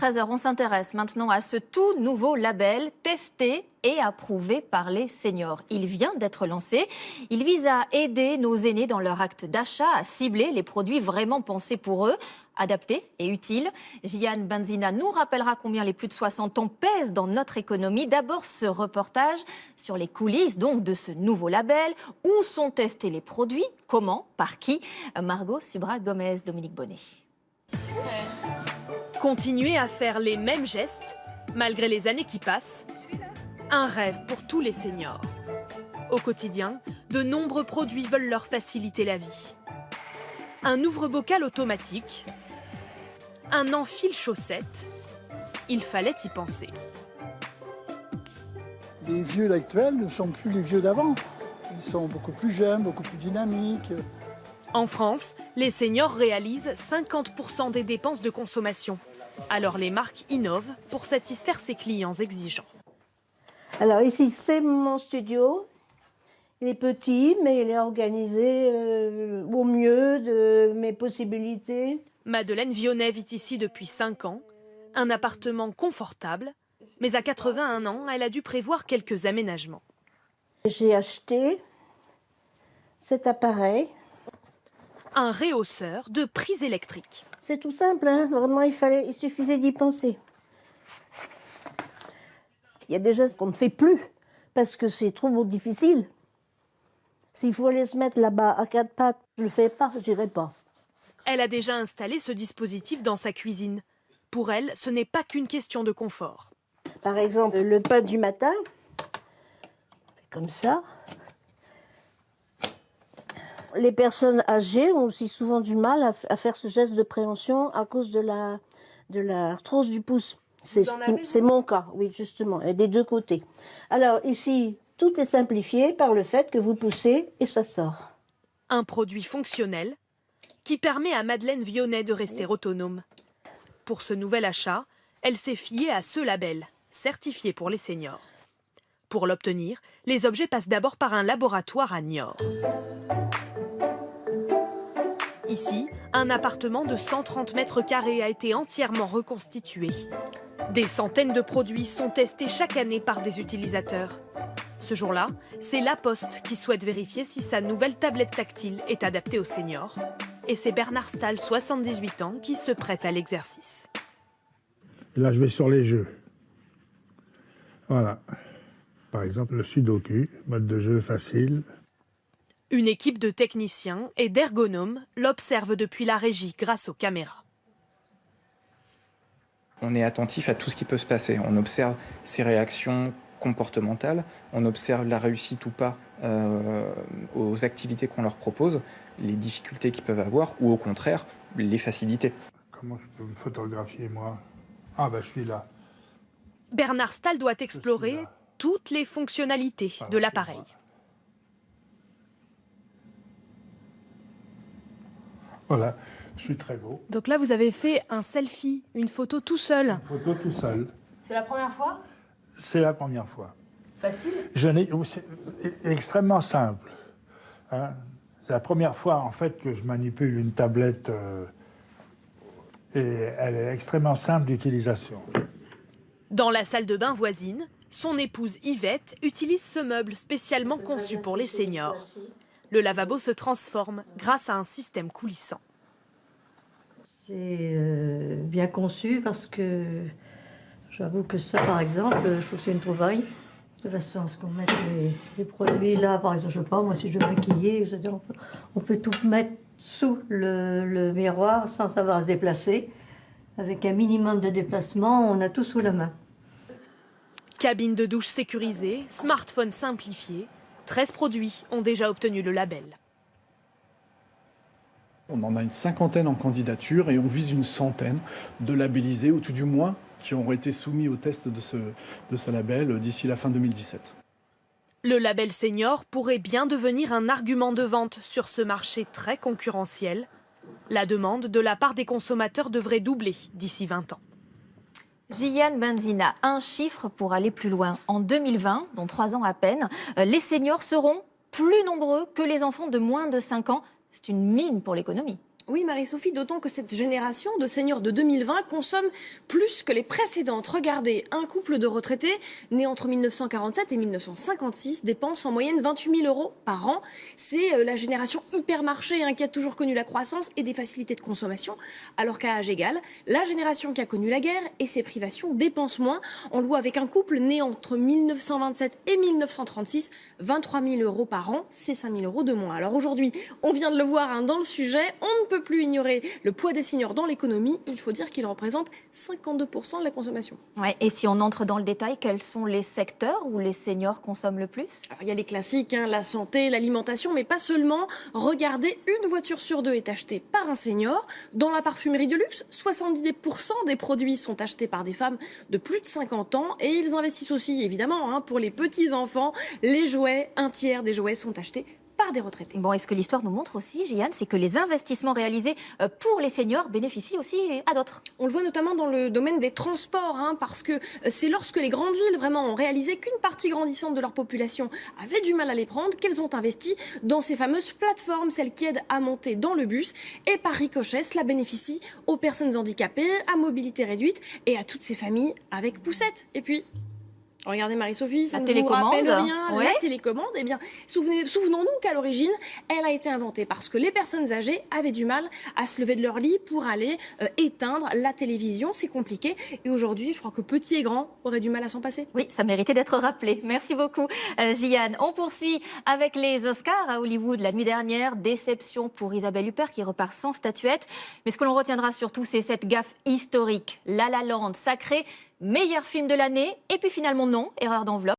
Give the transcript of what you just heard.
13h, on s'intéresse maintenant à ce tout nouveau label testé et approuvé par les seniors. Il vient d'être lancé. Il vise à aider nos aînés dans leur acte d'achat, à cibler les produits vraiment pensés pour eux, adaptés et utiles. Gianne Benzina nous rappellera combien les plus de 60 ans pèsent dans notre économie. D'abord, ce reportage sur les coulisses donc de ce nouveau label. Où sont testés les produits? Comment? Par qui? Margot Subra-Gomez, Dominique Bonnet. Continuer à faire les mêmes gestes, malgré les années qui passent, un rêve pour tous les seniors. Au quotidien, de nombreux produits veulent leur faciliter la vie. Un ouvre-bocal automatique, un enfile-chaussette, il fallait y penser. Les vieux actuels ne sont plus les vieux d'avant. Ils sont beaucoup plus jeunes, beaucoup plus dynamiques. En France, les seniors réalisent 50% des dépenses de consommation. Alors les marques innovent pour satisfaire ses clients exigeants. Alors ici, c'est mon studio. Il est petit, mais il est organisé au mieux de mes possibilités. Madeleine Vionnet vit ici depuis 5 ans. Un appartement confortable, mais à 81 ans, elle a dû prévoir quelques aménagements. J'ai acheté cet appareil. Un réhausseur de prise électrique. C'est tout simple, hein. Vraiment, il suffisait d'y penser. Il y a des gestes qu'on ne fait plus parce que c'est trop difficile. S'il faut aller se mettre là-bas à 4 pattes, je ne le fais pas, j'irai pas. Elle a déjà installé ce dispositif dans sa cuisine. Pour elle, ce n'est pas qu'une question de confort. Par exemple, le pain du matin, comme ça. Les personnes âgées ont aussi souvent du mal à faire ce geste de préhension à cause de l'arthrose du pouce. C'est mon cas, oui, justement, et des deux côtés. Alors ici, tout est simplifié par le fait que vous poussez et ça sort. Un produit fonctionnel qui permet à Madeleine Vionnet de rester autonome. Pour ce nouvel achat, elle s'est fiée à ce label, certifié pour les seniors. Pour l'obtenir, les objets passent d'abord par un laboratoire à Niort. Ici, un appartement de 130 mètres carrés a été entièrement reconstitué. Des centaines de produits sont testés chaque année par des utilisateurs. Ce jour-là, c'est La Poste qui souhaite vérifier si sa nouvelle tablette tactile est adaptée aux seniors. Et c'est Bernard Stahl, 78 ans, qui se prête à l'exercice. Là, je vais sur les jeux. Voilà. Par exemple, le Sudoku, mode de jeu facile. Une équipe de techniciens et d'ergonomes l'observe depuis la régie grâce aux caméras. On est attentif à tout ce qui peut se passer. On observe ses réactions comportementales, on observe la réussite ou pas aux activités qu'on leur propose, les difficultés qu'ils peuvent avoir ou au contraire, les facilités. Comment je peux me photographier, moi? Ah ben, je suis là. Bernard Stahl doit explorer toutes les fonctionnalités de l'appareil. Voilà, je suis très beau. Donc là, vous avez fait un selfie, une photo tout seul. Une photo tout seul. C'est la première fois? C'est la première fois. Facile? C'est extrêmement simple. Hein. C'est la première fois, en fait, que je manipule une tablette et elle est extrêmement simple d'utilisation. Dans la salle de bain voisine, son épouse Yvette utilise ce meuble spécialement conçu pour les seniors. Le lavabo se transforme grâce à un système coulissant. C'est bien conçu parce que j'avoue que ça, par exemple, je trouve que c'est une trouvaille. De façon à ce qu'on mette les produits là, par exemple, je sais pas, moi si je veux maquiller, je veux dire, on peut tout mettre sous le miroir sans savoir se déplacer. Avec un minimum de déplacement, on a tout sous la main. Cabine de douche sécurisée, smartphone simplifié, 13 produits ont déjà obtenu le label. On en a une cinquantaine en candidature et on vise une centaine de labellisés, ou tout du moins qui auront été soumis au test de ce label d'ici la fin 2017. Le label senior pourrait bien devenir un argument de vente sur ce marché très concurrentiel. La demande de la part des consommateurs devrait doubler d'ici 20 ans. Gianne Benzina, un chiffre pour aller plus loin. En 2020, dans 3 ans à peine, les seniors seront plus nombreux que les enfants de moins de 5 ans. C'est une mine pour l'économie. Oui, Marie-Sophie, d'autant que cette génération de seniors de 2020 consomme plus que les précédentes. Regardez, un couple de retraités né entre 1947 et 1956 dépense en moyenne 28 000 € par an. C'est la génération hypermarché qui a toujours connu la croissance et des facilités de consommation, alors qu'à âge égal, la génération qui a connu la guerre et ses privations dépense moins. On le voit avec un couple né entre 1927 et 1936, 23 000 € par an, c'est 5 000 € de moins. Alors aujourd'hui, on vient de le voir dans le sujet, on ne peut plus ignorer le poids des seniors dans l'économie. Il faut dire qu'il représente 52% de la consommation. Ouais, et si on entre dans le détail, quels sont les secteurs où les seniors consomment le plus? Alors, il y a les classiques, la santé, l'alimentation, mais pas seulement. Regardez, une voiture sur deux est achetée par un senior. Dans la parfumerie de luxe, 70% des produits sont achetés par des femmes de plus de 50 ans. Et ils investissent aussi, évidemment, pour les petits-enfants. Les jouets, un tiers des jouets sont achetés par des retraités. Bon, et ce que l'histoire nous montre aussi, Jeanne, c'est que les investissements réalisés pour les seniors bénéficient aussi à d'autres. On le voit notamment dans le domaine des transports, parce que c'est lorsque les grandes villes vraiment ont réalisé qu'une partie grandissante de leur population avait du mal à les prendre qu'elles ont investi dans ces fameuses plateformes, celles qui aident à monter dans le bus. Et par ricochet, cela bénéficie aux personnes handicapées, à mobilité réduite et à toutes ces familles avec poussette. Et puis... regardez Marie-Sophie, ça ne vous rappelle rien, ouais. La télécommande, eh bien, souvenons-nous qu'à l'origine, elle a été inventée parce que les personnes âgées avaient du mal à se lever de leur lit pour aller éteindre la télévision, c'est compliqué. Et aujourd'hui, je crois que petits et grands auraient du mal à s'en passer. Oui, ça méritait d'être rappelé. Merci beaucoup, Jeanne. On poursuit avec les Oscars à Hollywood la nuit dernière. Déception pour Isabelle Huppert qui repart sans statuette. Mais ce que l'on retiendra surtout, c'est cette gaffe historique. La La Land, sacré meilleur film de l'année, et puis finalement non, erreur d'enveloppe.